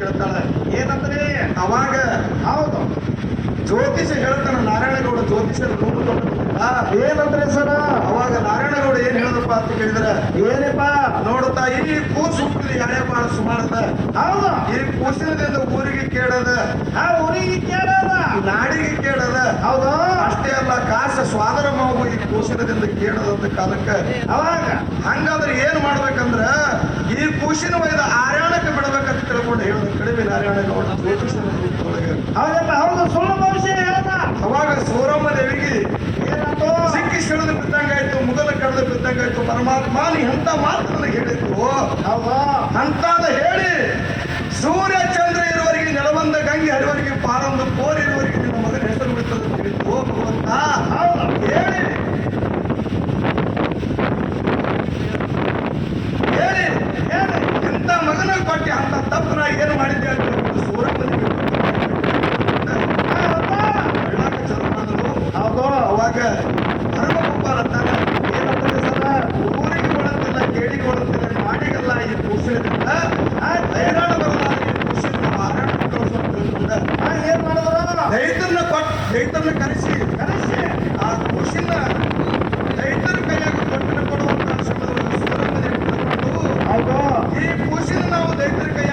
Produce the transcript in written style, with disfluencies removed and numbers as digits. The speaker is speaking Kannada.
ಹೇಳ್ತಾಳೆ. ಏನಂದ್ರೆ ಅವಾಗ ಹೌದು ಜ್ಯೋತಿಷ ಹೇಳ್ತಾನ, ನಾರಾಯಣಗೌಡ ಜ್ಯೋತಿಷರು ನೋಡ್ಕೊಂಡು ಏನಂದ್ರೆ ಸರ ಅವಾಗ ನಾರಾಯಣಗೌಡ ಏನ್ ಹೇಳದಪ್ಪ ಅಂತ ಕೇಳಿದ್ರೆ, ಏನಪ್ಪ ನೋಡುತ್ತಾ ಈ ಕೂಸು ಹುಟ್ಟಿದ ಯಾಳೆ ಬಾಳ ಸುಮಾರದ, ಹೌದು ಈ ಕೂಸಿನದಿಂದ ಊರಿಗೆ ಕೇಳದ, ಆ ಊರಿಗೆ ಕೇಳದ ನಾಡಿಗೆ ಕೇಳದ, ಹೌದು ಅಷ್ಟೇ ಅಲ್ಲ ಕಾಸ ಸ್ವಾದರ ಮಾವು ಈ ಕೂಸಿನದಿಂದ ಕೇಳದಂತ ಕಾಲಕ್ಕೆ ಅವಾಗ ಹಂಗಾದ್ರೆ ಏನ್ ಮಾಡ್ಬೇಕಂದ್ರ ಈ ಕೂಸಿನ ವಯದ ಆರ್ಯಾಣಕ್ಕೆ ಬಿಡ್ಬೇಕಂತ ತಿಳ್ಕೊಂಡು ಹೇಳೋದು ಕಡಿಮೆ ನಾರಾಯಣಗೌಡ ಜ್ಯೋತಿಷರ ರೂಪದೊಳಗೆ. ಹೌದಪ್ಪ ಹೌದು ಸುಳ್ಳು ಭವಿಷ್ಯ ಹೇಳ್ದ ಅವಾಗ ಸೌರಮ್ಮ ದೇವಿಗೆ ಏನಂತು ಸಿಕ್ಕಿ ಸಿಡಿದು ಬಿದ್ದಂಗಾಯ್ತು, ಮುಗಲ ಕಳೆದು ಬಿದ್ದಂಗಾಯ್ತು. ಪರಮಾತ್ಮ ನೀ ಅಂತ ಮಾತು ನನಗೆ ಹೇಳಿತ್ತು, ಹೌದು ಅಂತಾದ ಹೇಳಿ ಸೂರ್ಯ ಚಂದ್ರ ಇರುವವರೆಗೆ ನೆಲವಂದ ಗಂಗೆ ಹರಿವರಿಗೆ ಪಾರೊಂದು ಕೋರ್ ಇರುವವರೆಗೆ ನಿಮ್ಮ ಮಗನ ಹೆಸರು ಬಿಟ್ಟದ್ದು ತಿಳಿತು ಭಗವಂತ ಹೌದು ಹೇಳಿ ಹೇಳಿ ಹೇಳಿ ಇಂಥ ಮಗನ ಕೊಟ್ಟೆ ಅಂತ ತಪ್ಪು ನಾ ಏನು ಮಾಡಿದ್ದೆ ಅಂತ ಸೂರಮ್ಮನಿಗೆ ಕಳ್ಳಾಕ ಚಾಲು ಮಾಡಿದ್ರು. ಹೌದು ಅವಾಗ ಹನುಮಪ್ಪ ರತ್ತಾನ ಏನಂದ್ರೆ ಸರ ಊರಿಗೆ ಒಳತ್ತಿಲ್ಲ, ಕೇಳಿಗೆ ಒಳತ್ತಿಲ್ಲ, ಮಾಡಿಗಲ್ಲ ಈ ಕೂಸಿನಿಂದ ಹೈರಾಣ ಬರಲಾರ ಈ ಕೂಸಿನ ಮಾರಾಟ ತಿಳ್ಕೊಂಡ ಏನ್ ಮಾಡಿದ್ರು ದೈತರನ್ನ ಕರೆಸಿ ಆ ಕೂಸಿನ ದೈತರ ಕೈಯಾಗ ಕೊಟ್ಟನ ಕೊಡುವಂತ ಶ್ರಮದೊಳಗೆ ಸೂರಮ್ಮನಿಗೆ ಬಿಟ್ಟುಕೊಂಡು ಹೌದು ಈ ಕೂಸಿನ ನಾವು ದೈತರ ಕೈಯಾಗ